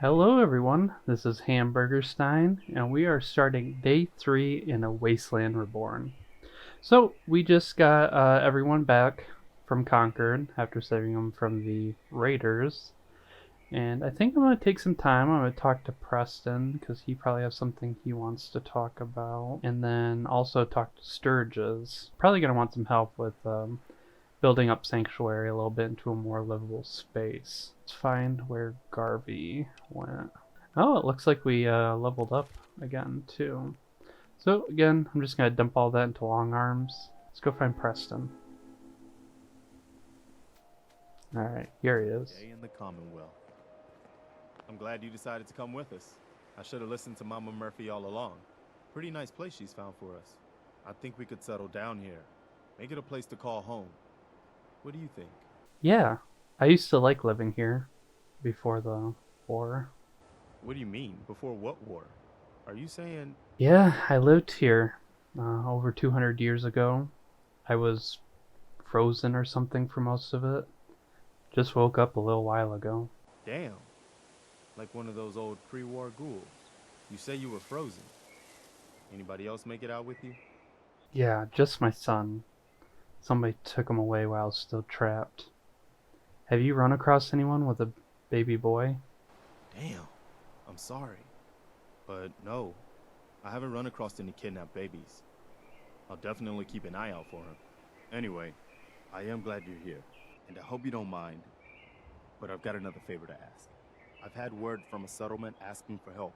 Hello everyone, this is Hamburgerstine, and we are starting day 3 in a Wasteland Reborn. So, we just got everyone back from Concord after saving them from the Raiders. And I think I'm going to take some time. I'm going to talk to Preston, because he probably has something he wants to talk about. And then also talk to Sturgis. Probably going to want some help with building up Sanctuary a little bit into a more livable space. Let's find where Garvey went. Oh, it looks like we leveled up again, too. So, again, I'm just going to dump all that into long arms. Let's go find Preston. Alright, here he is. Day in the Commonwealth. I'm glad you decided to come with us. I should have listened to Mama Murphy all along. Pretty nice place she's found for us. I think we could settle down here. Make it a place to call home. What do you think? Yeah, I used to like living here before the war. What do you mean? Before what war? Are you saying... Yeah, I lived here over 200 years ago. I was frozen or something for most of it. Just woke up a little while ago. Damn. Like one of those old pre-war ghouls. You say you were frozen. Anybody else make it out with you? Yeah, just my son. Somebody took him away while I was still trapped. Have you run across anyone with a baby boy? Damn. I'm sorry. But no. I haven't run across any kidnapped babies. I'll definitely keep an eye out for him. Anyway, I am glad you're here. And I hope you don't mind. But I've got another favor to ask. I've had word from a settlement asking for help.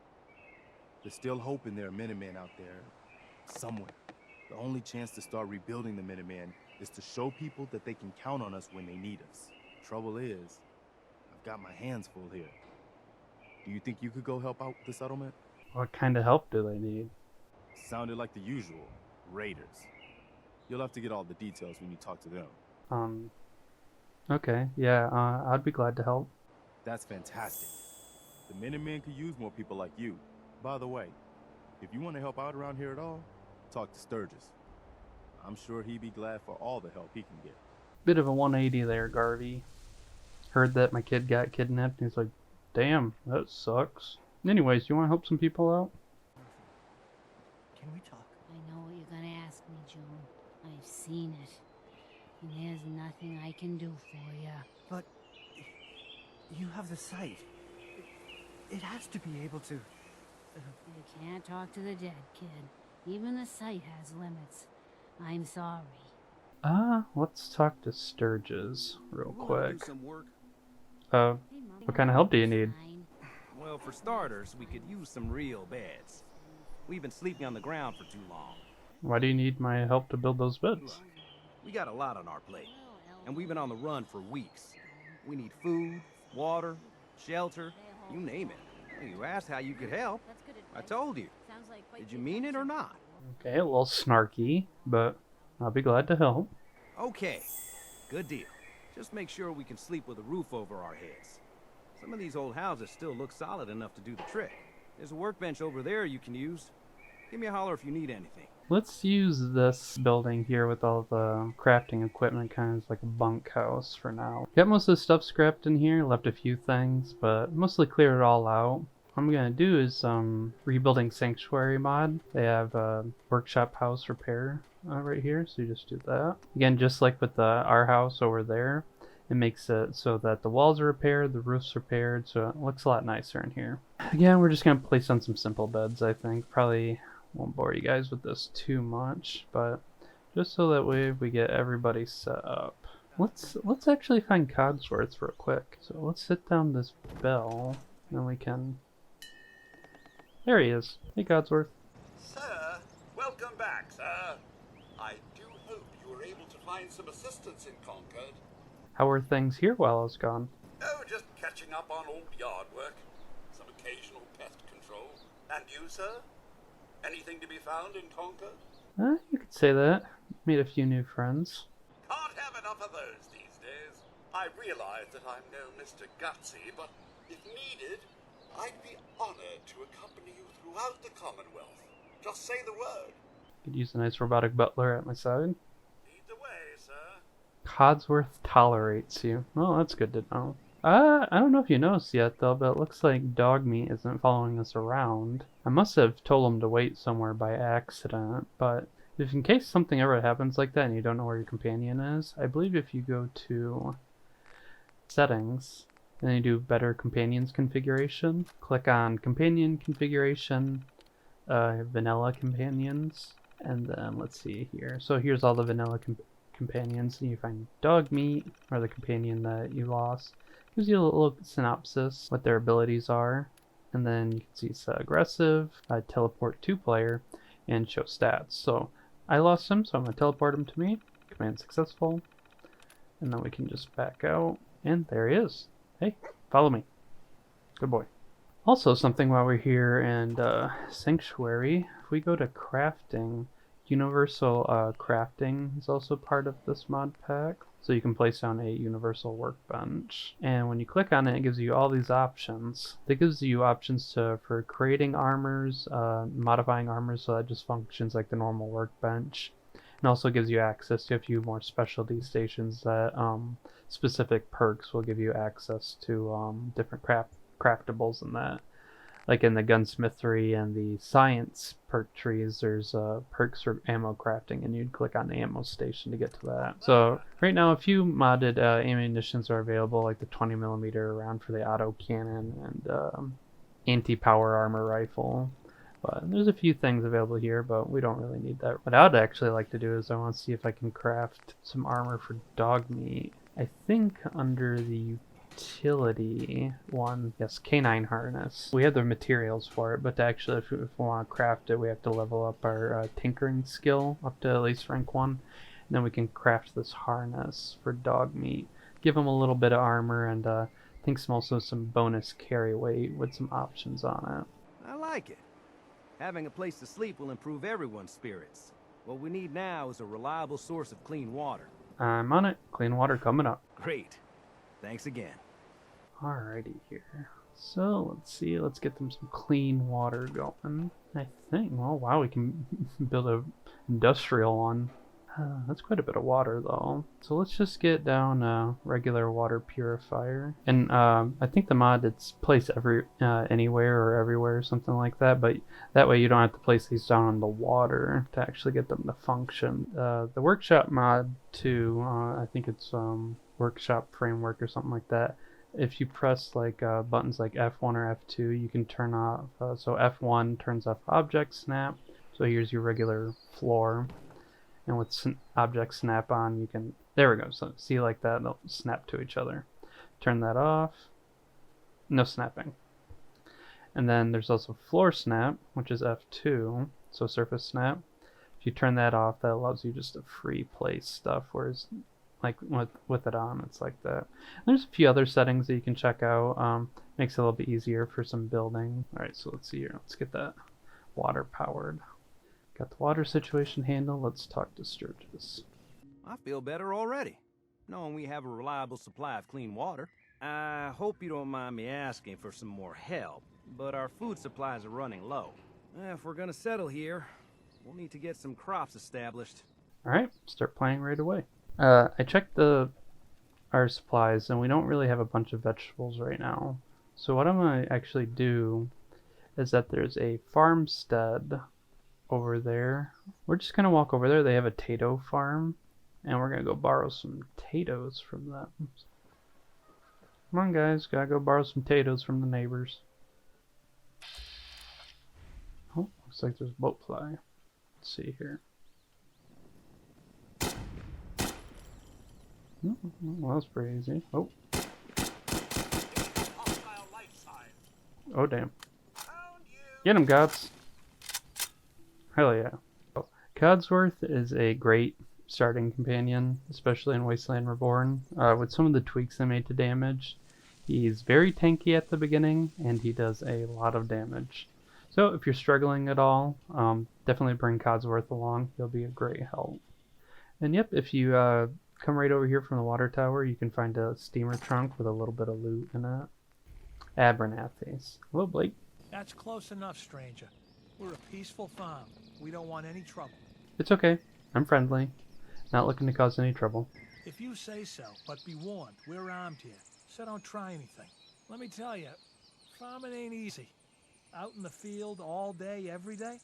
There's still hope in there are Minutemen out there. Somewhere. The only chance to start rebuilding the Minutemen is to show people that they can count on us when they need us. Trouble is, I've got my hands full here. Do you think you could go help out the settlement? What kind of help do they need? Sounded like the usual. Raiders. You'll have to get all the details when you talk to them. Okay, yeah, I'd be glad to help. That's fantastic. The Minutemen could use more people like you. By the way, if you want to help out around here at all, talk to Sturgis. I'm sure he'd be glad for all the help he can get. Bit of a 180 there, Garvey. Heard that my kid got kidnapped, and he's like, damn, that sucks. Anyways, you want to help some people out? Can we talk? I know what you're gonna ask me, June. I've seen it. And there's nothing I can do for you. But you have the sight. It has to be able to. You can't talk to the dead, kid. Even the sight has limits. I'm sorry. Let's talk to Sturgis real quick. Do some work? What kind of help do you need? Well, for starters, we could use some real beds. We've been sleeping on the ground for too long. Why do you need my help to build those beds? We got a lot on our plate, and we've been on the run for weeks. We need food, water, shelter, you name it. Well, you asked how you could help. I told you. Did you mean it or not? Okay, a little snarky, but I'll be glad to help. Okay, good deal. Just make sure we can sleep with a roof over our heads. Some of these old houses still look solid enough to do the trick. There's a workbench over there you can use. Give me a holler if you need anything. Let's use this building here with all the crafting equipment kind of like a bunkhouse for now. Got most of the stuff scrapped in here, left a few things, but mostly cleared it all out. What I'm gonna do is rebuilding Sanctuary mod. They have a workshop house repair right here, so you just do that. Again, just like with our house over there, it makes it so that the walls are repaired, the roof's repaired, so it looks a lot nicer in here. Again, we're just gonna place on some simple beds, I think. Probably won't bore you guys with this too much, but just so that way we get everybody set up. Let's actually find Cogsworth real quick. So let's hit down this bell, and then we can... There he is. Hey, Codsworth. Sir, welcome back, sir. I do hope you were able to find some assistance in Concord. How were things here while I was gone? Oh, just catching up on old yard work. Some occasional pest control. And you, sir? Anything to be found in Concord? You could say that. Made a few new friends. Can't have enough of those these days. I realize that I'm no Mr. Gutsy, but if needed, I'd be honored to accompany you throughout the Commonwealth. Just say the word. Could use a nice robotic butler at my side. Lead the way, sir. Codsworth tolerates you. Well, that's good to know. I don't know if you noticed yet though, but it looks like Dogmeat isn't following us around. I must have told him to wait somewhere by accident, but if in case something ever happens like that and you don't know where your companion is, I believe if you go to settings and then you do better companions configuration, click on companion configuration, vanilla companions, and then let's see here. So here's all the vanilla companions, and you find Dogmeat, or the companion that you lost. Gives you a little synopsis, what their abilities are, and then you can see it's aggressive, teleport to player, and show stats. So I lost him, so I'm going to teleport him to me. Command successful. And then we can just back out, and there he is. Hey, follow me. Good boy. Also, something while we're here in Sanctuary, if we go to crafting, universal crafting is also part of this mod pack. So you can place down a universal workbench. And when you click on it, it gives you all these options. It gives you options for creating armors, modifying armors, so that just functions like the normal workbench. And also gives you access to a few more specialty stations that specific perks will give you access to different craftables and that. Like in the gunsmithery and the science perk trees, there's perks for ammo crafting, and you'd click on the ammo station to get to that. So right now a few modded ammunitions are available, like the 20mm round for the auto cannon and anti-power armor rifle. But there's a few things available here, but we don't really need that. What I would actually like to do is I want to see if I can craft some armor for Dogmeat. I think under the utility one, yes, canine harness. We have the materials for it, but to actually, if we want to craft it, we have to level up our tinkering skill up to at least rank 1. And then we can craft this harness for Dogmeat. Give him a little bit of armor and I think also some bonus carry weight with some options on it. I like it. Having a place to sleep will improve everyone's spirits. What we need now is a reliable source of clean water. I'm on it. Clean water coming up. Great. Thanks again. Alrighty here. So let's see. Let's get them some clean water going. I think. Oh wow, we can build a industrial one. That's quite a bit of water though. So let's just get down a regular water purifier. And I think the mod it's place anywhere or everywhere or something like that. But that way you don't have to place these down on the water to actually get them to function. The workshop mod too. I think it's workshop framework or something like that. If you press like buttons like F1 or F2, you can turn off. So F1 turns off object snap. So here's your regular floor. And with object snap on, you can, there we go. So see like that, they'll snap to each other. Turn that off. No snapping. And then there's also floor snap, which is F2. So surface snap. If you turn that off, that allows you just to free place stuff. Whereas like with it on, it's like that. And there's a few other settings that you can check out. Makes it a little bit easier for some building. All right, so let's see here. Let's get that water powered. Got the water situation handled. Let's talk to Sturgis. I feel better already, knowing we have a reliable supply of clean water. I hope you don't mind me asking for some more help, but our food supplies are running low. If we're gonna settle here, we'll need to get some crops established. Alright, start playing right away. I checked our supplies, and we don't really have a bunch of vegetables right now. So what I'm going to actually do is that there's a farmstead over there. We're just going to walk over there. They have a tato farm, and we're going to go borrow some potatoes from them. Come on, guys. Gotta go borrow some potatoes from the neighbors. Oh, looks like there's a boat fly. Let's see here. Well, that's pretty easy. Oh. Oh, damn. Get him, Gods. Hell yeah. Codsworth is a great starting companion, especially in Wasteland Reborn. With some of the tweaks they made to damage, he's very tanky at the beginning, and he does a lot of damage. So if you're struggling at all, definitely bring Codsworth along. He'll be a great help. And yep, if you come right over here from the water tower, you can find a steamer trunk with a little bit of loot in it. Abernathy's. Hello, Blake. That's close enough, stranger. We're a peaceful farm. We don't want any trouble. It's okay. I'm friendly. Not looking to cause any trouble. If you say so, but be warned, we're armed here. so don't try anything. Let me tell you, farming ain't easy. Out in the field all day, every day,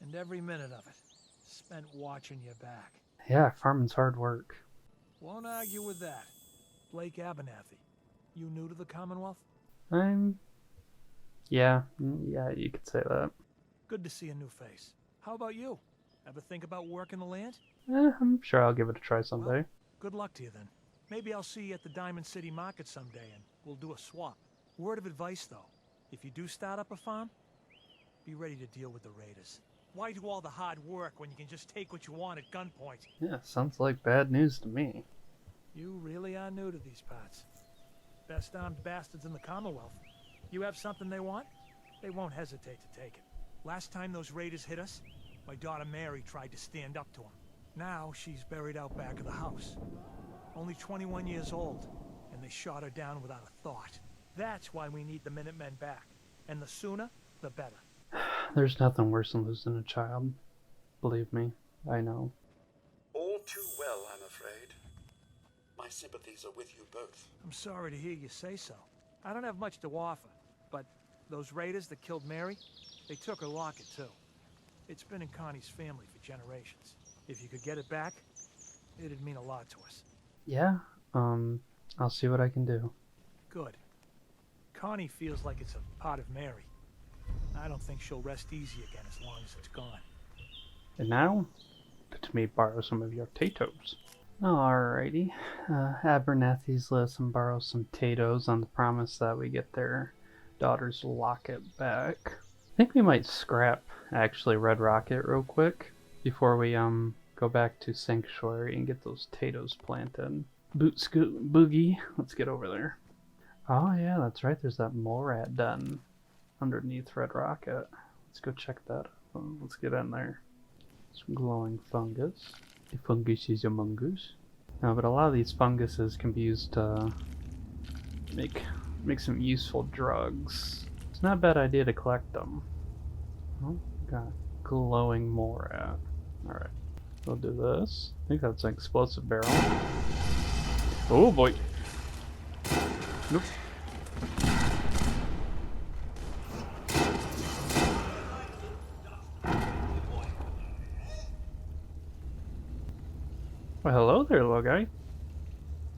and every minute of it spent watching your back. Yeah, farming's hard work. Won't argue with that. Blake Abernathy, you new to the Commonwealth? Yeah, you could say that. Good to see a new face. How about you? Ever think about working the land? I'm sure I'll give it a try someday. Well, good luck to you then. Maybe I'll see you at the Diamond City Market someday and we'll do a swap. Word of advice though, if you do start up a farm, be ready to deal with the raiders. Why do all the hard work when you can just take what you want at gunpoint? Yeah, sounds like bad news to me. You really are new to these parts. Best armed bastards in the Commonwealth. You have something they want, they won't hesitate to take it. Last time those raiders hit us, my daughter Mary tried to stand up to them. Now she's buried out back of the house. Only 21 years old, and they shot her down without a thought. That's why we need the Minutemen back. And the sooner, the better. There's nothing worse than losing a child. Believe me, I know. All too well, I'm afraid. My sympathies are with you both. I'm sorry to hear you say so. I don't have much to offer, but those raiders that killed Mary, they took her locket too. It's been in Connie's family for generations. If you could get it back, it'd mean a lot to us. Yeah, I'll see what I can do. Good. Connie feels like it's a part of Mary. I don't think she'll rest easy again as long as it's gone. And now, let me borrow some of your potatoes. Alrighty, Abernathy's let us borrow some potatoes on the promise that we get their daughter's locket back. I think we might scrap, actually, Red Rocket real quick before we go back to Sanctuary and get those potatoes planted. Boot scoot boogie, let's get over there. Oh yeah, that's right, there's that molerat den underneath Red Rocket. Let's go check that out. Let's get in there. Some glowing fungus. The fungus is among us. No, but a lot of these funguses can be used to make some useful drugs. It's not a bad idea to collect them. Oh, got glowing molerat. Alright, we'll do this. I think that's an explosive barrel. Oh boy. Nope. Well, hello there, little guy.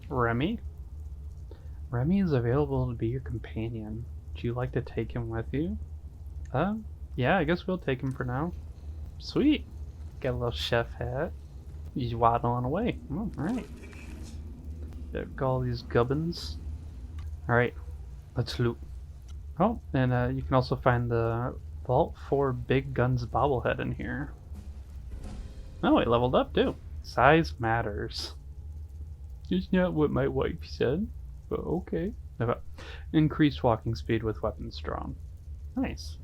Remy? Remy is available to be your companion. Would you like to take him with you? Yeah, I guess we'll take him for now. Sweet. Got a little chef hat. He's waddling away. Oh, alright. Got all these gubbins. Alright, let's loot. Oh, and you can also find the Vault 4 Big Guns bobblehead in here. Oh, he leveled up too. Size matters. It's not what my wife said, but okay. Increased walking speed with weapons drawn. Nice.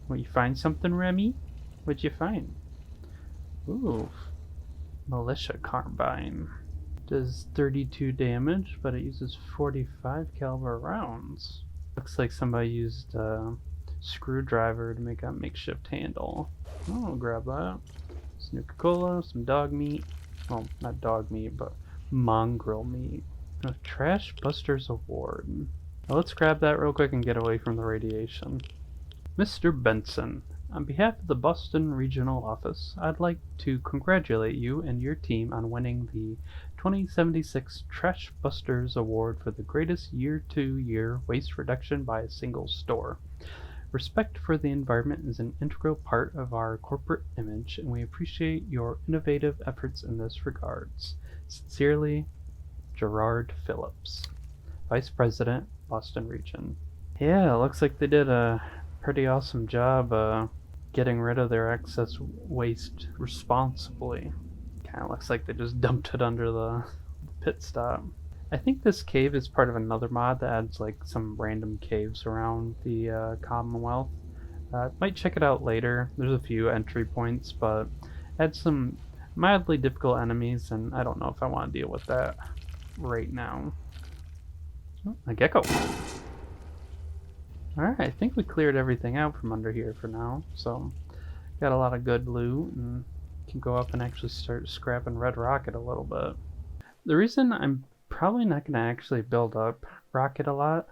Well, you find something, Remy? What'd you find? Ooh. Militia Carbine. Does 32 damage, but it uses 45 caliber rounds. Looks like somebody used a screwdriver to make a makeshift handle. Oh, I'll grab that. Some Nuka-Cola, some dog meat. Well, not dog meat, but mongrel meat. A Trash Busters Award. Now let's grab that real quick and get away from the radiation. Mr. Benson, on behalf of the Boston Regional Office, I'd like to congratulate you and your team on winning the 2076 Trash Busters Award for the greatest year-to-year waste reduction by a single store. Respect for the environment is an integral part of our corporate image, and we appreciate your innovative efforts in this regards. Sincerely, Gerard Phillips, Vice President, Boston Region. Yeah, it looks like they did a pretty awesome job getting rid of their excess waste responsibly. Kinda looks like they just dumped it under the pit stop. I think this cave is part of another mod that adds like some random caves around the Commonwealth. Might check it out later. There's a few entry points, but adds some mildly difficult enemies, and I don't know if I want to deal with that right now. Oh, a gecko. Alright, I think we cleared everything out from under here for now, so got a lot of good loot, and can go up and actually start scrapping Red Rocket a little bit. The reason I'm probably not going to actually build up Rocket a lot,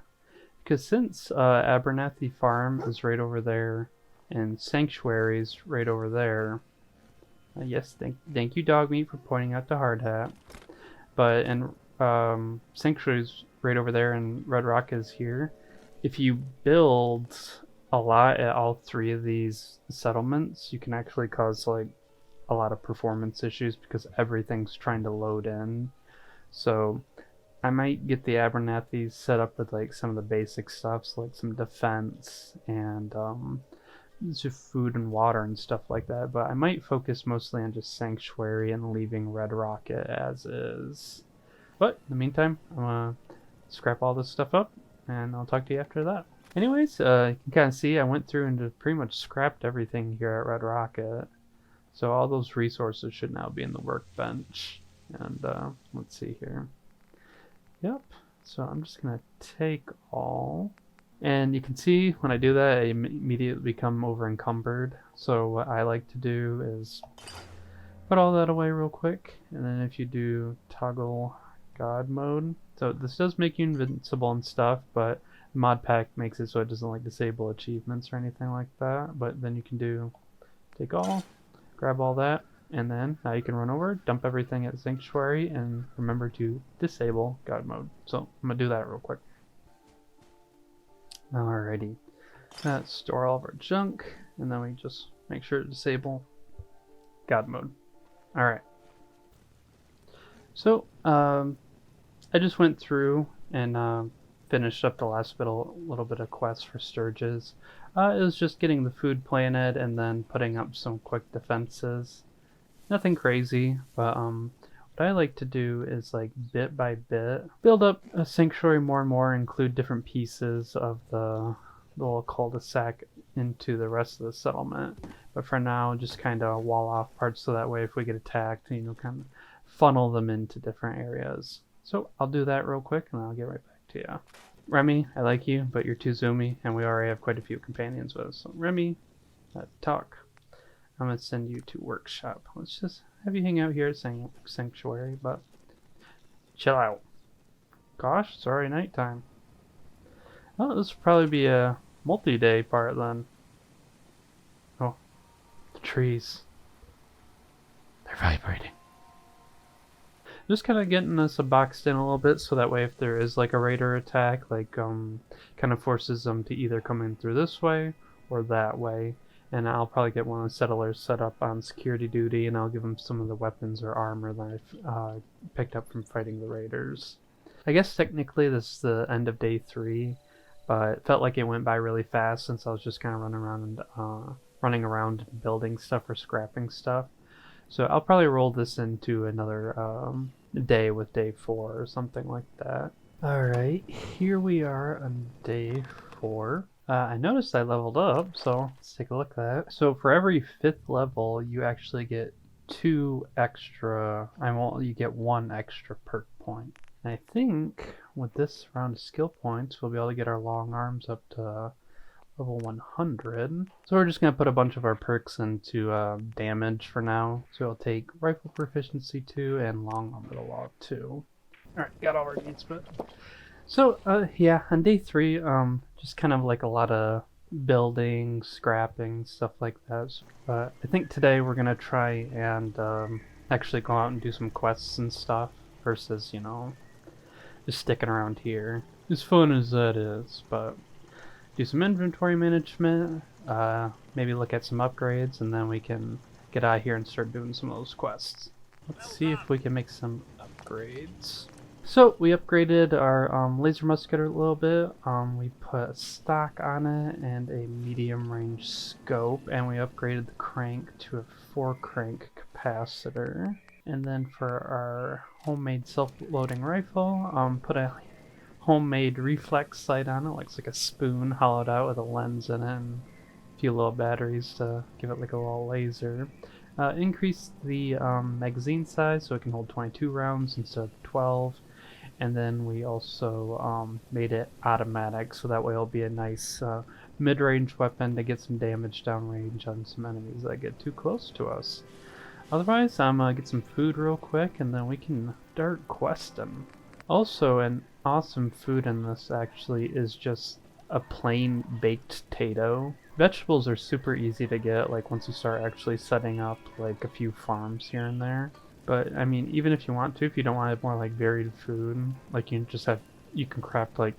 because since Abernathy Farm is right over there and Sanctuary's right over there. Yes, thank you, Dog Meat, for pointing out the hard hat. But Sanctuary's right over there and Red Rock is here. If you build a lot at all three of these settlements, you can actually cause like a lot of performance issues because everything's trying to load in. So I might get the Abernathys set up with like some of the basic stuff, so like some defense and just food and water and stuff like that, but I might focus mostly on just Sanctuary and leaving Red Rocket as is. But in the meantime, I'm gonna scrap all this stuff up and I'll talk to you after that. Anyways, you can kind of see I went through and just pretty much scrapped everything here at Red Rocket. So all those resources should now be in the workbench. And let's see here. Yep, so I'm just gonna take all. And you can see when I do that, I immediately become over encumbered. So what I like to do is put all that away real quick. And then if you do toggle God mode, so this does make you invincible and stuff, but the mod pack makes it so it doesn't like disable achievements or anything like that. But then you can do take all, grab all that, and then now you can run over, dump everything at Sanctuary, and remember to disable God mode. So I'm gonna do that real quick. Alrighty, let's store all of our junk, and then we just make sure to disable God mode. Alright. So, I just went through and finished up the last little bit of quests for Sturges. It was just getting the food planted and then putting up some quick defenses. Nothing crazy, but what I like to do is like bit by bit build up a sanctuary more and more, include different pieces of the little cul-de-sac into the rest of the settlement. But for now, just kind of wall off parts so that way if we get attacked, you know, kind of funnel them into different areas. So I'll do that real quick and I'll get right back to you. Remy, I like you, but you're too zoomy and we already have quite a few companions with us. So Remy, talk. I'm going to send you to workshop. Let's just have you hang out here at Sanctuary, but chill out. Gosh, it's already nighttime. Oh, this will probably be a multi-day part then. Oh, the trees. They're vibrating. Just kind of getting us boxed in a little bit so that way if there is like a raider attack, like kind of forces them to either come in through this way or that way. And I'll probably get one of the settlers set up on security duty, and I'll give them some of the weapons or armor that I've picked up from fighting the raiders. I guess technically this is the end of day 3, but it felt like it went by really fast since I was just kind of running around and building stuff or scrapping stuff. So I'll probably roll this into another day with day 4 or something like that. Alright, here we are on day 4. I noticed I leveled up, so let's take a look at that. So for every 5th level, you actually get 2 extra, you get 1 extra perk point. And I think with this round of skill points, we'll be able to get our long arms up to level 100. So we're just going to put a bunch of our perks into damage for now. So we'll take rifle proficiency 2 and long arm to the law 2. Alright, got all our needs, but... So, yeah, on day 3, just kind of like a lot of building, scrapping, stuff like that. But I think today we're going to try and actually go out and do some quests and stuff versus, you know, just sticking around here. As fun as that is, but do some inventory management, maybe look at some upgrades, and then we can get out of here and start doing some of those quests. Let's see if we can make some upgrades. So we upgraded our laser musket a little bit. We put a stock on it and a medium range scope, and we upgraded the crank to a 4 crank capacitor. And then for our homemade self-loading rifle, put a homemade reflex sight on it. Looks like a spoon hollowed out with a lens in it and a few little batteries to give it like a little laser. Increased the magazine size so it can hold 22 rounds instead of 12. And then we also made it automatic, so that way it'll be a nice mid-range weapon to get some damage downrange on some enemies that get too close to us. Otherwise, I'm gonna get some food real quick, and then we can start questing. Also, an awesome food in this actually is just a plain baked tato. Vegetables are super easy to get, like once you start actually setting up like a few farms here and there. But I mean, even if you want to, if you don't want to have more like varied food, like you can craft like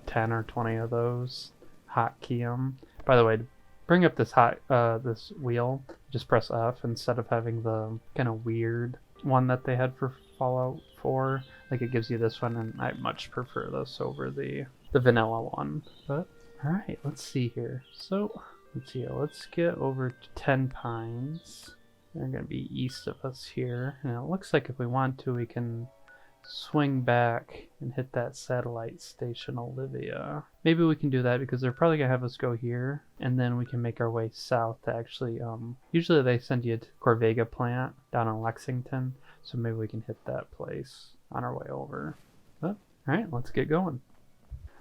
10 or 20 of those, hotkey them. By the way, to bring up this wheel, just press F instead of having the kind of weird one that they had for Fallout 4. Like it gives you this one, and I much prefer this over the vanilla one. But alright, let's see here. So let's get over to Tenpines. They're gonna be east of us here. And it looks like if we want to, we can swing back and hit that satellite station Olivia. Maybe we can do that because they're probably gonna have us go here, and then we can make our way south to actually usually they send you to Corvega plant down in Lexington, so maybe we can hit that place on our way over. But alright, let's get going.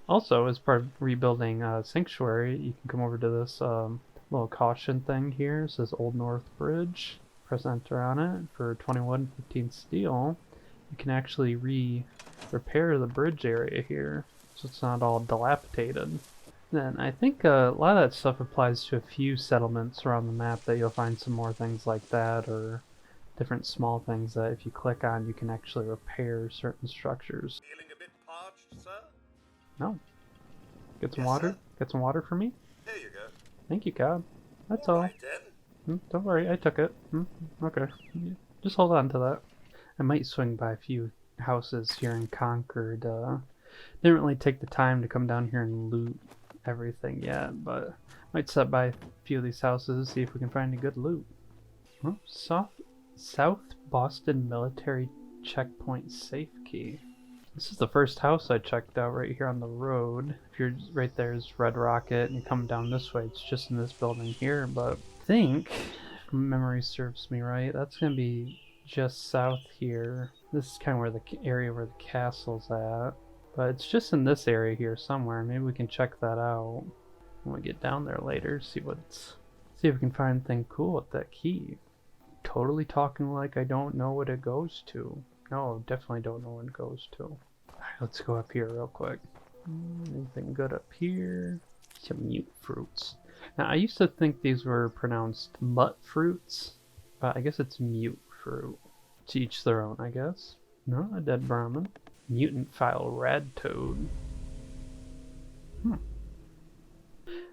Also, as part of rebuilding Sanctuary, you can come over to this little caution thing here. It says Old North Bridge. Press enter on it. For 21.15 steel, you can actually repair the bridge area here, so it's not all dilapidated. Then I think a lot of that stuff applies to a few settlements around the map that you'll find some more things like that, or different small things that if you click on, you can actually repair certain structures. Feeling a bit parched, sir? No. Get some Yes, water? sir. Get some water for me? Here you go. Thank you, God. That's all. Right then. Don't worry, I took it. Okay. Just hold on to that. I might swing by a few houses here in Concord. Didn't really take the time to come down here and loot everything yet, but might stop by a few of these houses, see if we can find any good loot. Oh, South Boston Military Checkpoint Safe Key. This is the first house I checked out right here on the road. If you're right there is Red Rocket, and you come down this way, it's just in this building here, but I think, if memory serves me right, that's going to be just south here. This is kind of where the area where the castle's at. But it's just in this area here somewhere. Maybe we can check that out when we get down there later. See if we can find anything cool with that key. Totally talking like I don't know what it goes to. No, definitely don't know what it goes to. Alright, let's go up here real quick. Anything good up here? Some mute fruits. Now, I used to think these were pronounced mutt fruits, but I guess it's mute fruit. To each their own, I guess. No, a dead Brahmin. Mutant file rad toad.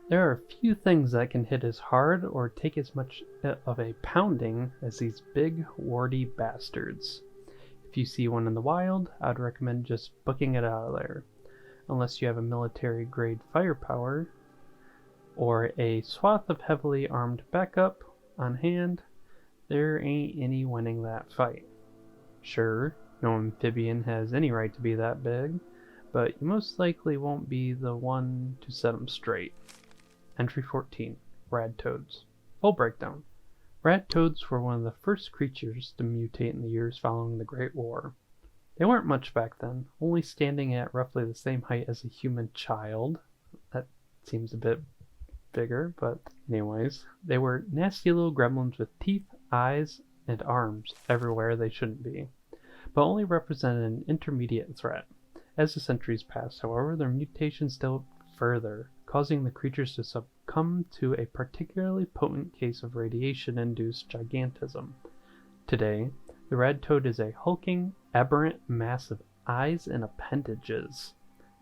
There are a few things that can hit as hard or take as much of a pounding as these big, warty bastards. If you see one in the wild, I'd recommend just booking it out of there. Unless you have a military-grade firepower or a swath of heavily armed backup on hand, there ain't any winning that fight. Sure, no amphibian has any right to be that big, but you most likely won't be the one to set them straight. Entry 14, Rad Toads. Full breakdown. Rad toads were one of the first creatures to mutate in the years following the Great War. They weren't much back then, only standing at roughly the same height as a human child. That seems a bit bigger, but anyways. They were nasty little gremlins with teeth, eyes, and arms everywhere they shouldn't be, but only represented an intermediate threat. As the centuries passed, however, their mutations developed further, causing the creatures to succumb to a particularly potent case of radiation-induced gigantism. Today, the rad toad is a hulking, aberrant mass of eyes and appendages.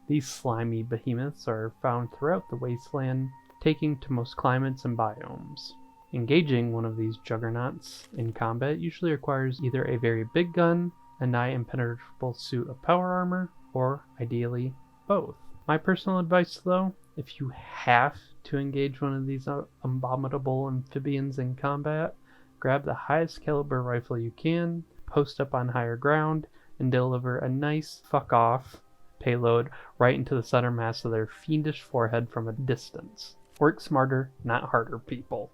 These slimy behemoths are found throughout the wasteland, taking to most climates and biomes. Engaging one of these juggernauts in combat usually requires either a very big gun, a nigh impenetrable suit of power armor, or, ideally, both. My personal advice, though, if you have to engage one of these abominable amphibians in combat, grab the highest caliber rifle you can, post up on higher ground, and deliver a nice fuck-off payload right into the center mass of their fiendish forehead from a distance. Work smarter, not harder, people.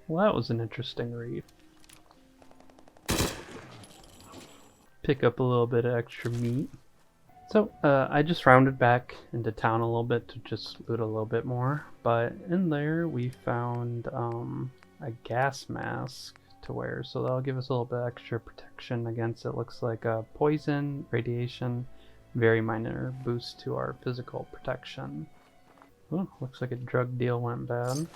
Well, that was an interesting read. Pick up a little bit of extra meat. So, I just rounded back into town a little bit to just loot a little bit more, but in there we found a gas mask to wear, so that'll give us a little bit extra protection against, it looks like, poison, radiation, very minor boost to our physical protection. Oh, looks like a drug deal went bad.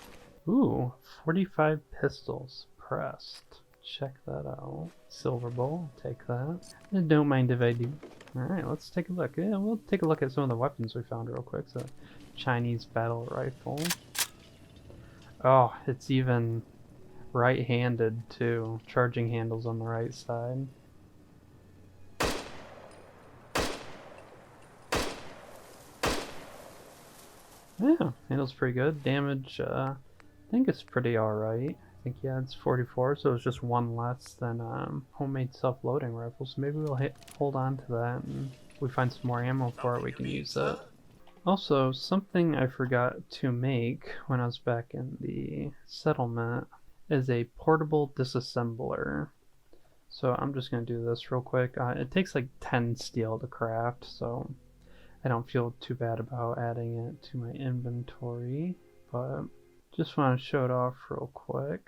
Ooh, 45 pistols pressed. Check that out. Silver bowl, take that. And don't mind if I do. Alright, let's take a look. Yeah, we'll take a look at some of the weapons we found real quick. So, Chinese battle rifle. Oh, it's even right-handed too. Charging handles on the right side. Yeah, handles pretty good. Damage, I think it's pretty alright. I think, yeah, it's 44, so it's just one less than homemade self-loading rifles. So maybe we'll hold on to that, and if we find some more ammo for it, we can use it. Also, something I forgot to make when I was back in the settlement is a portable disassembler. So I'm just going to do this real quick. It takes like 10 steel to craft, so I don't feel too bad about adding it to my inventory, but just want to show it off real quick.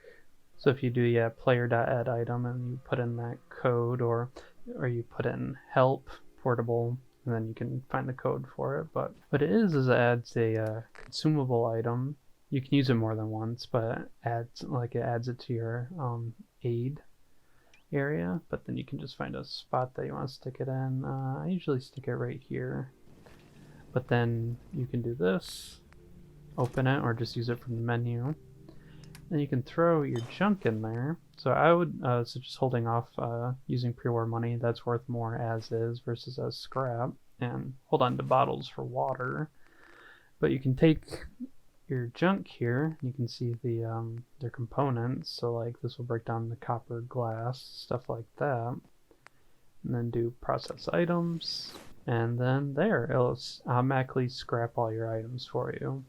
So if you do, yeah, player.add item and you put in that code, or you put in help portable, and then you can find the code for it. But what it is it adds a consumable item. You can use it more than once, but it adds it to your aid area. But then you can just find a spot that you want to stick it in. I usually stick it right here. But then you can do this, open it, or just use it from the menu. And you can throw your junk in there. So I would suggest holding off using pre-war money. That's worth more as is versus as scrap. And hold on to bottles for water. But you can take your junk here. You can see their components. So like this will break down the copper, glass, stuff like that. And then do process items. And then there, it'll automatically scrap all your items for you.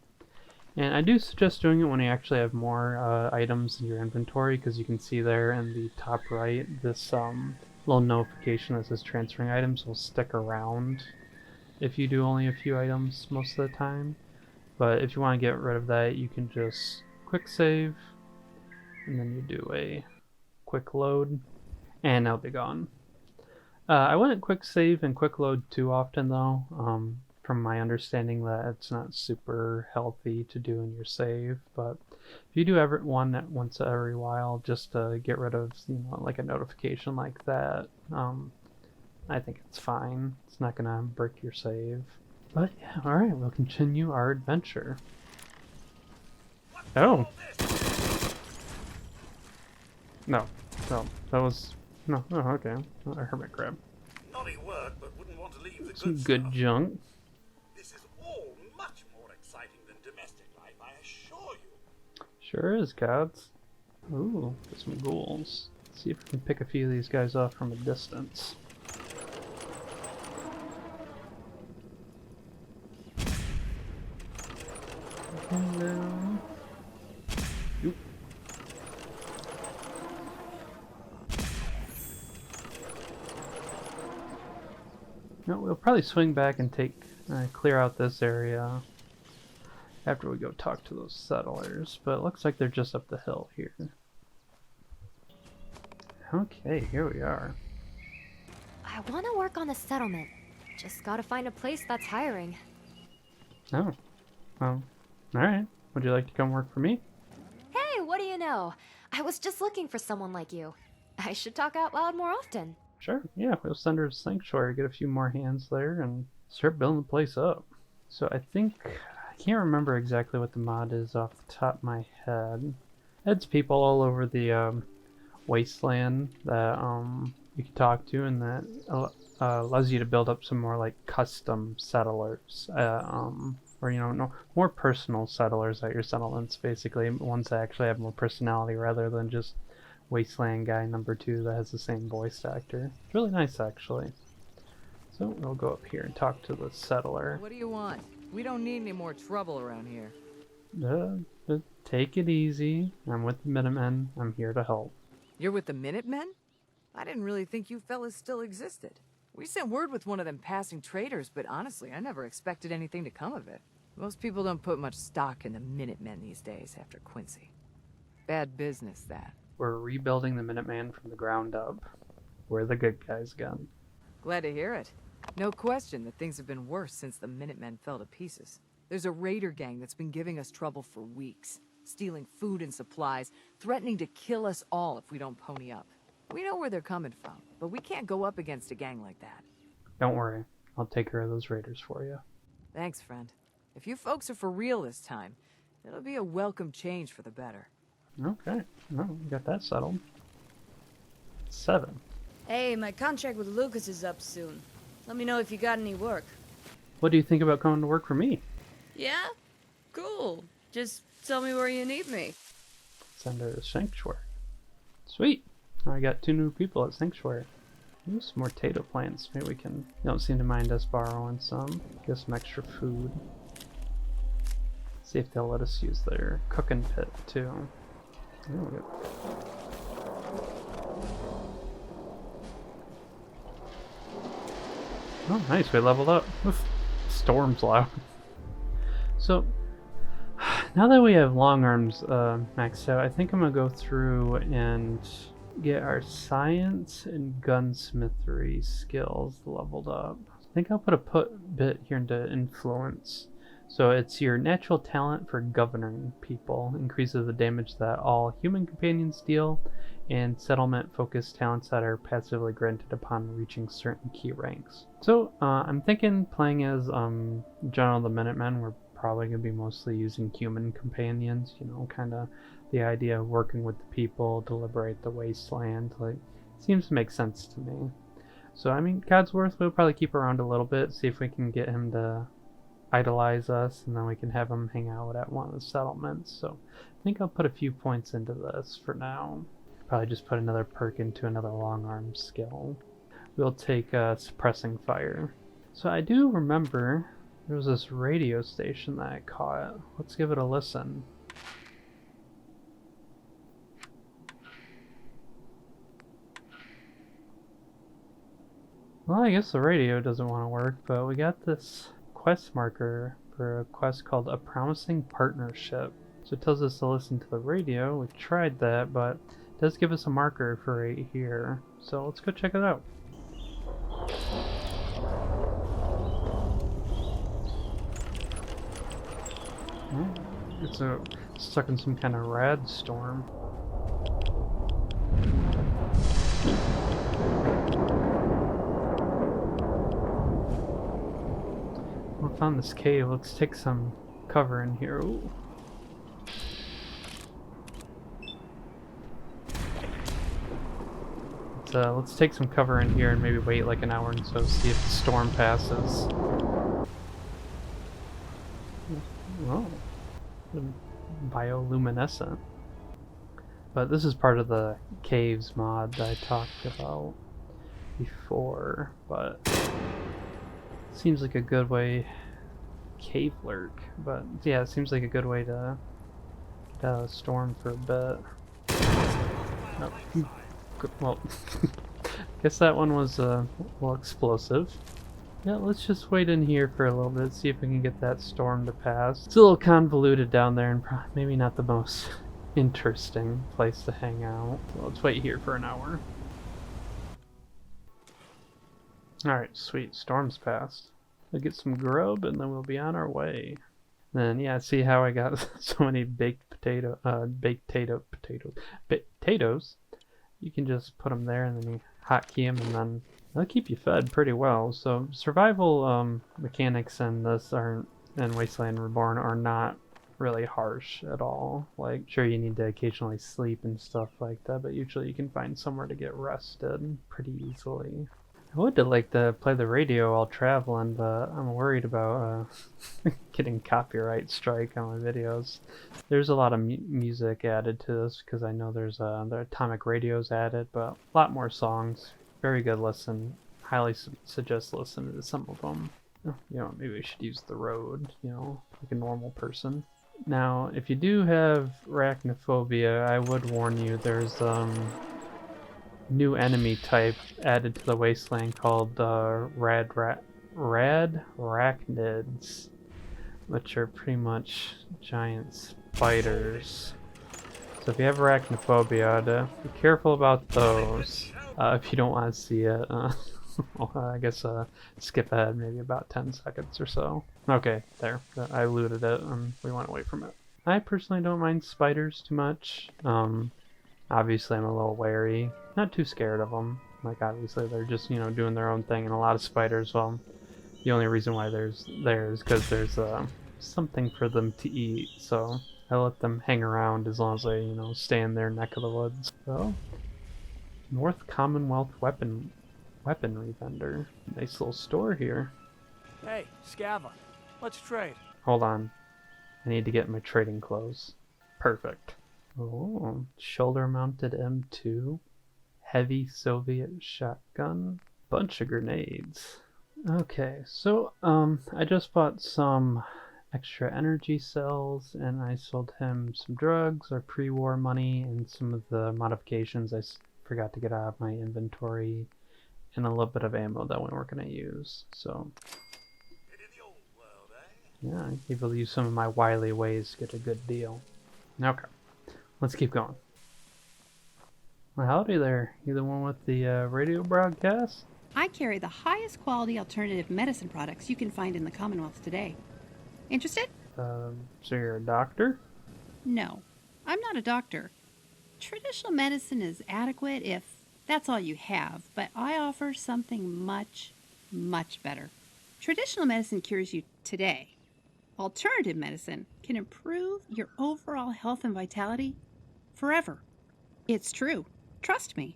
And I do suggest doing it when you actually have more items in your inventory, because you can see there in the top right, this little notification that says transferring items will stick around if you do only a few items most of the time. But if you want to get rid of that, you can just quick save, and then you do a quick load, and they'll be gone. I wouldn't quick save and quick load too often though, from my understanding that it's not super healthy to do in your save, but if you do one once every while just to get rid of, like a notification like that, I think it's fine. It's not gonna break your save. But yeah, alright, we'll continue our adventure. Oh! No, that was... No, oh, okay. A hermit crab. Naughty work, but wouldn't want to leave the Some good good stuff. junk. This is all much more exciting than domestic life, I assure you. Sure is, gods. Ooh, got some ghouls. Let's see if we can pick a few of these guys off from a distance. Hello. Oop. No, we'll probably swing back and clear out this area after we go talk to those settlers, but it looks like they're just up the hill here. Okay, here we are. I want to work on the settlement. Just gotta find a place that's hiring. Oh, well, alright. Would you like to come work for me? Hey, what do you know? I was just looking for someone like you. I should talk out loud more often. Sure, yeah, we'll send her to Sanctuary, get a few more hands there, and start building the place up. So I can't remember exactly what the mod is off the top of my head. It's people all over the Wasteland that you can talk to, and that allows you to build up some more like custom settlers, or more personal settlers at your settlements, basically ones that actually have more personality rather than just Wasteland guy number 2 that has the same voice actor. It's really nice, actually. So we'll go up here and talk to the settler. What do you want? We don't need any more trouble around here. Take it easy. I'm with the Minutemen. I'm here to help. You're with the Minutemen? I didn't really think you fellas still existed. We sent word with one of them passing traders, but honestly, I never expected anything to come of it. Most people don't put much stock in the Minutemen these days after Quincy. Bad business, that. We're rebuilding the Minuteman from the ground up. We're the good guys again. Glad to hear it. No question that things have been worse since the Minutemen fell to pieces. There's a raider gang that's been giving us trouble for weeks, stealing food and supplies, threatening to kill us all if we don't pony up. We know where they're coming from, but we can't go up against a gang like that. Don't worry, I'll take care of those raiders for you. Thanks, friend. If you folks are for real this time, it'll be a welcome change for the better. Okay, well, we got that settled. 7. Hey, my contract with Lucas is up soon. Let me know if you got any work. What do you think about coming to work for me? Yeah? Cool. Just tell me where you need me. Send her to Sanctuary. Sweet. I got 2 new people at Sanctuary. Use some more potato plants. Maybe we can... They don't seem to mind us borrowing some. Get some extra food. See if they'll let us use their cooking pit too. There we go. Oh, nice. We leveled up. Oof. Storm's loud. So, now that we have long arms maxed out, I think I'm gonna go through and get our science and gunsmithery skills leveled up. I think I'll put a bit here into influence. So it's your natural talent for governing people, increases the damage that all human companions deal, and settlement-focused talents that are passively granted upon reaching certain key ranks. So I'm thinking playing as General the Minutemen, we're probably going to be mostly using human companions, you know, kind of the idea of working with the people to liberate the wasteland, like, seems to make sense to me. So I mean, Codsworth we'll probably keep around a little bit, see if we can get him to idolize us, and then we can have him hang out at one of the settlements. So I think I'll put a few points into this for now. Probably just put another perk into another long arm skill. We'll take suppressing fire. So I do remember there was this radio station that I caught. Let's give it a listen. Well, I guess the radio doesn't want to work, but we got this quest marker for a quest called A Promising Partnership. So it tells us to listen to the radio. We tried that, but it does give us a marker for right here. So let's go check it out. Oh, it's stuck in some kind of rad storm. I found this cave. Let's take some cover in here. Ooh. Let's take some cover in here and maybe wait like an hour and so, see if the storm passes. Oh, bioluminescent. But this is part of the caves mod that I talked about before, but seems like a good way. Cave lurk, but yeah, it seems like a good way to get out of the storm for a bit. Oh, well, guess that one was a little explosive. Yeah, let's just wait in here for a little bit, see if we can get that storm to pass. It's a little convoluted down there and maybe not the most interesting place to hang out. So let's wait here for an hour. Alright, sweet, storm's passed. We'll get some grub and then we'll be on our way. Then yeah, see how I got so many baked potatoes. You can just put them there and then you hotkey them and then they'll keep you fed pretty well. So survival mechanics in this in Wasteland Reborn are not really harsh at all. Like, sure, you need to occasionally sleep and stuff like that, but usually you can find somewhere to get rested pretty easily. I would like to play the radio while traveling, but I'm worried about getting copyright strike on my videos. There's a lot of music added to this because I know there's the atomic radios added, but a lot more songs. Very good listen. Highly suggest listening to some of them. You know, maybe we should use the road, you know, like a normal person. Now, if you do have arachnophobia, I would warn you, there's new enemy type added to the wasteland called radrachnids, which are pretty much giant spiders. So if you have arachnophobia, be careful about those if you don't want to see it. Well, I guess skip ahead maybe about 10 seconds or so. Okay, there. I looted it and we went away from it. I personally don't mind spiders too much. Obviously I'm a little wary. Not too scared of them. Like, obviously they're just, you know, doing their own thing, and a lot of spiders, well, the only reason why there's is because there's something for them to eat, so I let them hang around as long as they, you know, stay in their neck of the woods. So, North Commonwealth weaponry vendor. Nice little store here. Hey, Scava, let's trade. Hold on. I need to get my trading clothes. Perfect. Oh, shoulder-mounted M2. Heavy Soviet shotgun. Bunch of grenades. Okay, so, I just bought some extra energy cells, and I sold him some drugs or pre-war money and some of the modifications I forgot to get out of my inventory, and a little bit of ammo that we weren't going to use. So yeah, I'm able to use some of my wily ways to get a good deal. Okay, let's keep going. Well, howdy there. You the one with the radio broadcast? I carry the highest quality alternative medicine products you can find in the Commonwealth today. Interested? So you're a doctor? No, I'm not a doctor. Traditional medicine is adequate if that's all you have, but I offer something much, much better. Traditional medicine cures you today. Alternative medicine can improve your overall health and vitality forever. It's true. Trust me.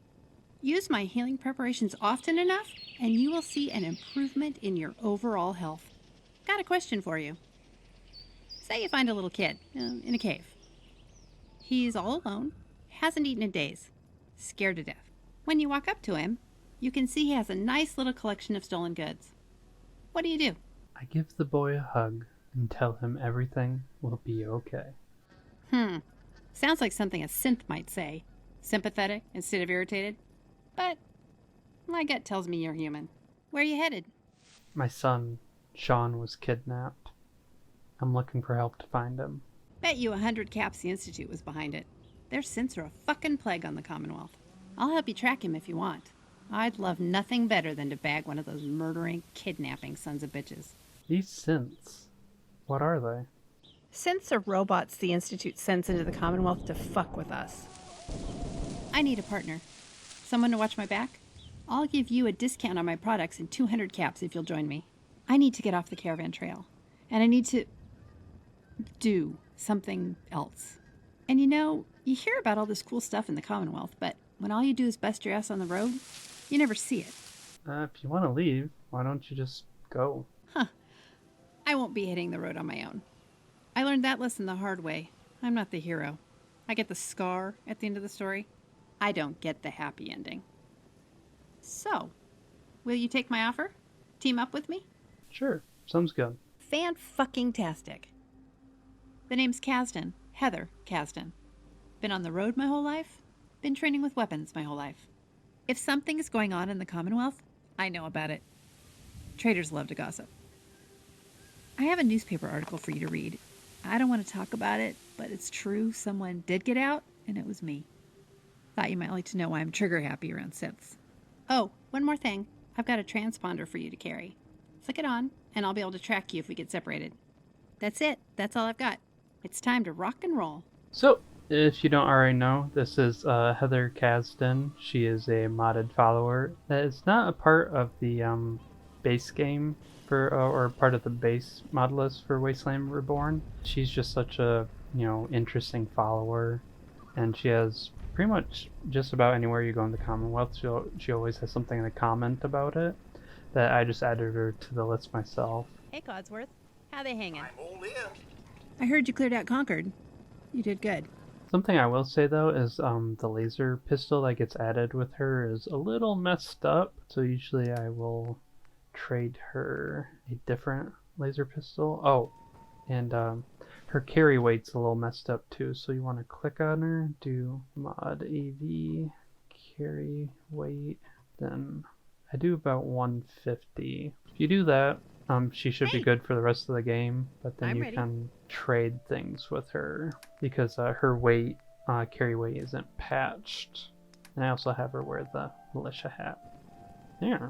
Use my healing preparations often enough, and you will see an improvement in your overall health. Got a question for you. Say you find a little kid in a cave. He's all alone, hasn't eaten in days, scared to death. When you walk up to him, you can see he has a nice little collection of stolen goods. What do? I give the boy a hug and tell him everything will be okay. Sounds like something a synth might say. Sympathetic instead of irritated. But my gut tells me you're human. Where are you headed? My son, Sean, was kidnapped. I'm looking for help to find him. Bet you 100 caps the Institute was behind it. Their synths are a fucking plague on the Commonwealth. I'll help you track him if you want. I'd love nothing better than to bag one of those murdering, kidnapping sons of bitches. These synths, what are they? Synths are robots the Institute sends into the Commonwealth to fuck with us. I need a partner. Someone to watch my back? I'll give you a discount on my products and 200 caps if you'll join me. I need to get off the caravan trail. And I need to do something else. And you know, you hear about all this cool stuff in the Commonwealth, but when all you do is bust your ass on the road, you never see it. If you want to leave, why don't you just go? I won't be hitting the road on my own. I learned that lesson the hard way. I'm not the hero. I get the scar at the end of the story. I don't get the happy ending. So, will you take my offer? Team up with me? Sure, sounds good. Fan-fucking-tastic. The name's Casdin, Heather Casdin. Been on the road my whole life. Been training with weapons my whole life. If something is going on in the Commonwealth, I know about it. Traders love to gossip. I have a newspaper article for you to read. I don't want to talk about it, but it's true. Someone did get out, and it was me. Thought you might like to know why I'm trigger happy around synths. Oh, one more thing. I've got a transponder for you to carry. Flick it on, and I'll be able to track you if we get separated. That's it. That's all I've got. It's time to rock and roll. So, if you don't already know, this is Heather Casdin. She is a modded follower that is not a part of the base game for, or part of the base mod list for Wasteland Reborn. She's just such a, you know, interesting follower, and she has pretty much just about anywhere you go in the Commonwealth, she always has something to comment about it, that I just added her to the list myself. Hey, Codsworth. How they hanging? I'm all in. I heard you cleared out Concord. You did good. Something I will say though is the laser pistol that gets added with her is a little messed up, so usually I will trade her a different laser pistol. Oh, and her carry weight's a little messed up too, so you want to click on her, do mod AV carry weight, then I do about 150. If you do that, she should be good for the rest of the game, but then you can trade things with her because her weight, carry weight isn't patched. And I also have her wear the militia hat. Yeah.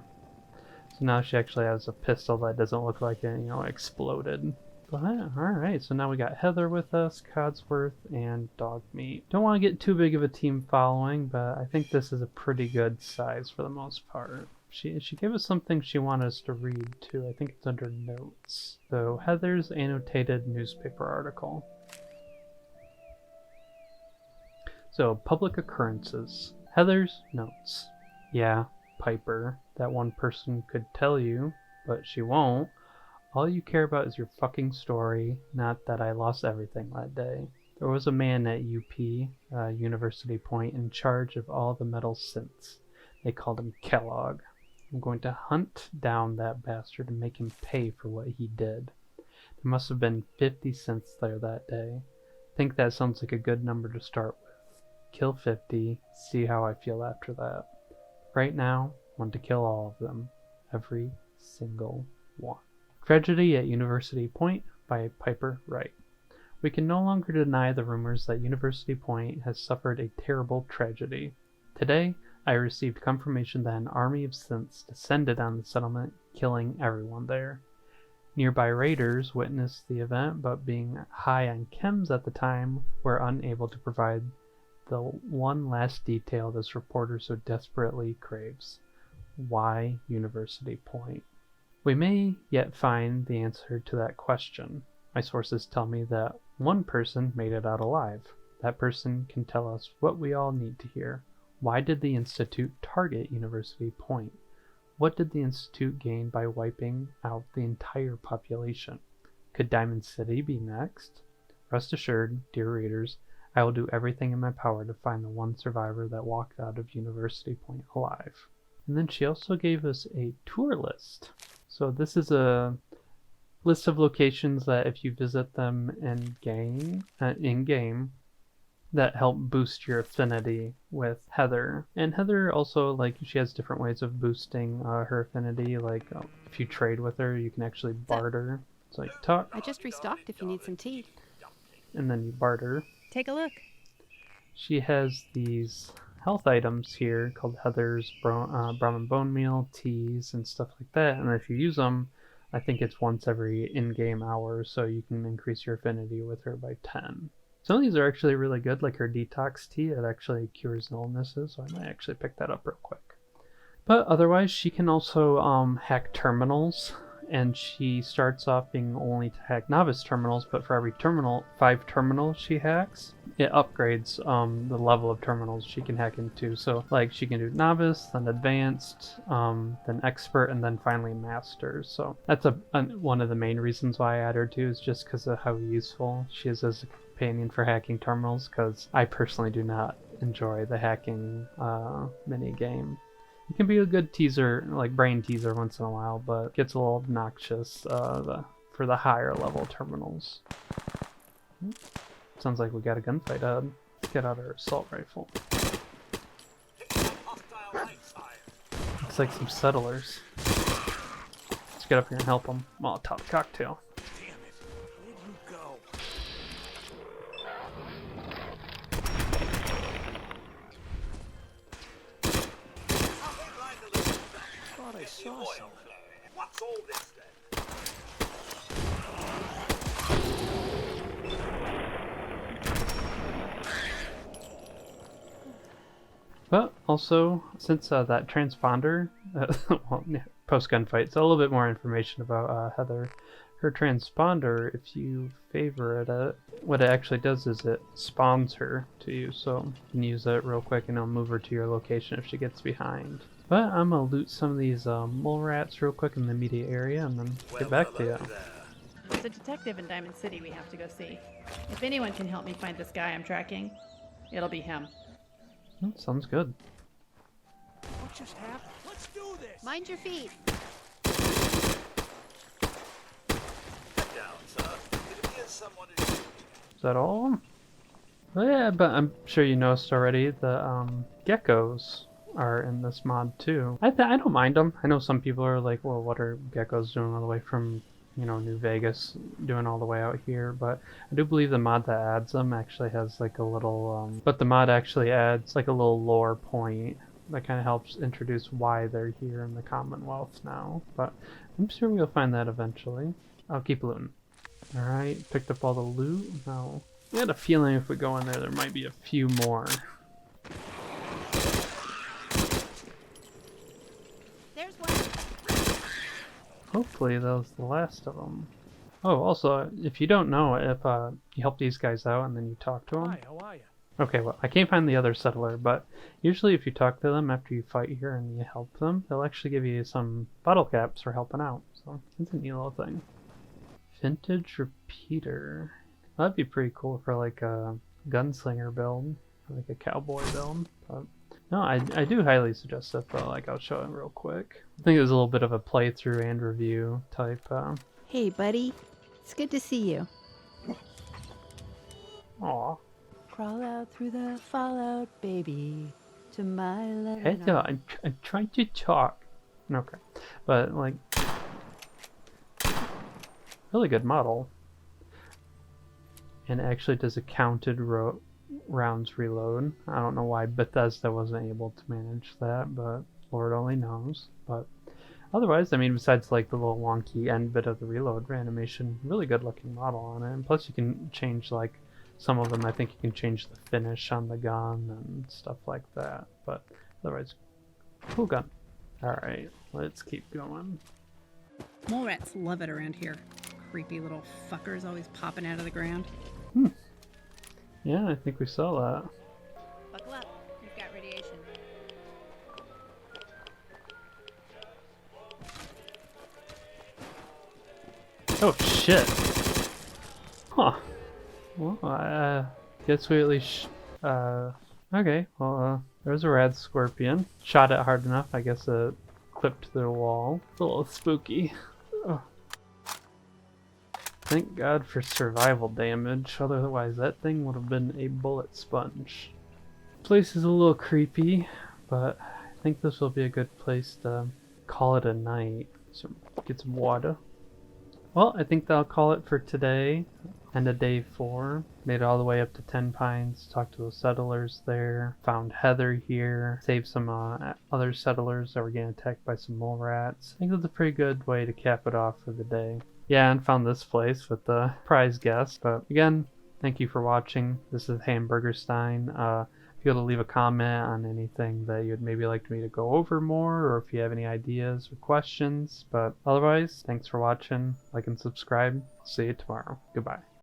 So now she actually has a pistol that doesn't look like it, you know, exploded. But alright, so now we got Heather with us, Codsworth, and Dogmeat. Don't want to get too big of a team following, but I think this is a pretty good size for the most part. She gave us something she wanted us to read too. I think it's under notes. So Heather's annotated newspaper article. So public occurrences. Heather's notes. Yeah, Piper, that one person could tell you, but she won't. All you care about is your fucking story, not that I lost everything that day. There was a man at UP, University Point, in charge of all the metal synths. They called him Kellogg. I'm going to hunt down that bastard and make him pay for what he did. There must have been 50 synths there that day. I think that sounds like a good number to start with. Kill 50, see how I feel after that. Right now, I want to kill all of them. Every single one. Tragedy at University Point by Piper Wright. We can no longer deny the rumors that University Point has suffered a terrible tragedy. Today, I received confirmation that an army of synths descended on the settlement, killing everyone there. Nearby raiders witnessed the event, but being high on chems at the time, were unable to provide the one last detail this reporter so desperately craves. Why University Point? We may yet find the answer to that question. My sources tell me that one person made it out alive. That person can tell us what we all need to hear. Why did the Institute target University Point? What did the Institute gain by wiping out the entire population? Could Diamond City be next? Rest assured, dear readers, I will do everything in my power to find the one survivor that walked out of University Point alive. And then she also gave us a tour list. So this is a list of locations that if you visit them in-game, that help boost your affinity with Heather. And Heather also, like, she has different ways of boosting her affinity. Like, if you trade with her, you can actually barter. It's like, talk. I just restocked if you need some tea. And then you barter. Take a look. She has these health items here called Heather's Brahmin Bone Meal, teas, and stuff like that. And if you use them, I think it's once every in-game hour, so you can increase your affinity with her by 10. Some of these are actually really good, like her detox tea. It actually cures illnesses, so I might actually pick that up real quick. But otherwise, she can also hack terminals, and she starts off being only to hack novice terminals, but for every 5 terminals she hacks, it upgrades the level of terminals she can hack into. So like she can do novice, then advanced, then expert, and then finally master. So that's one of the main reasons why I add her too, is just because of how useful she is as a companion for hacking terminals, because I personally do not enjoy the hacking mini game. It can be a good teaser, like brain teaser once in a while, but it gets a little obnoxious for the higher level terminals. Sounds like we got a gunfight ahead. Let's get out our assault rifle. Looks like some settlers. Let's get up here and help them. Molotov cocktail. I saw something. What's all this then? But also, since that transponder, well, post gunfight, so a little bit more information about Heather. Her transponder, if you favorite it, what it actually does is it spawns her to you, so you can use it real quick and it'll move her to your location if she gets behind. But I'm gonna loot some of these molerats real quick in the immediate area and then get back to you. There's a detective in Diamond City we have to go see. If anyone can help me find this guy I'm tracking, it'll be him. Sounds good. What just happened? Let's do this! Mind your feet. Is that all? Well, yeah, but I'm sure you noticed already the geckos are in this mod too. I don't mind them. I know some people are like, well, what are geckos doing all the way from, you know, New Vegas doing all the way out here? But I do believe the mod that adds them actually has like a little, but the mod actually adds like a little lore point that kind of helps introduce why they're here in the Commonwealth now. But I'm sure we'll find that eventually. I'll keep looting. Alright, picked up all the loot. Now, I had a feeling if we go in there, there might be a few more. There's one. Hopefully that was the last of them. Oh, also, if you don't know, if you help these guys out and then you talk to them. Hi, how are you? Okay, well, I can't find the other settler, but usually if you talk to them after you fight here and you help them, they'll actually give you some bottle caps for helping out. So it's a neat little thing. Vintage repeater. That'd be pretty cool for like a gunslinger build, or like a cowboy build. But no, I do highly suggest it, but like I'll show it real quick. I think it was a little bit of a playthrough and review type. Hey, buddy. It's good to see you. Aw. Crawl out through the fallout, baby, to my left. Heather, I'm trying to talk. Okay, but like, really good model. And it actually does a counted rounds reload. I don't know why Bethesda wasn't able to manage that, but Lord only knows. But otherwise, I mean, besides like the little wonky end bit of the reload animation, really good looking model on it. And plus you can change like, some of them I think you can change the finish on the gun and stuff like that. But otherwise, cool gun. Alright, let's keep going. Molerats love it around here. Creepy little fuckers always popping out of the ground. Yeah, I think we saw that. Buckle up. You've got radiation. Oh shit! Huh. Well, I guess we at least okay, well, there's a radscorpion. Shot it hard enough, I guess it clipped the wall. It's a little spooky. Oh. Thank God for survival damage, otherwise that thing would have been a bullet sponge. Place is a little creepy, but I think this will be a good place to call it a night. So get some water. Well, I think that'll call it for today. End of day 4. Made it all the way up to Tenpines, talked to the settlers there, found Heather here, saved some other settlers that were getting attacked by some molerats. I think that's a pretty good way to cap it off for the day. Yeah, and found this place with the prize guest. But again, thank you for watching. This is Hamburgerstine. If you want to leave a comment on anything that you'd maybe like me to go over more, or if you have any ideas or questions. But otherwise, thanks for watching. Like and subscribe. See you tomorrow. Goodbye.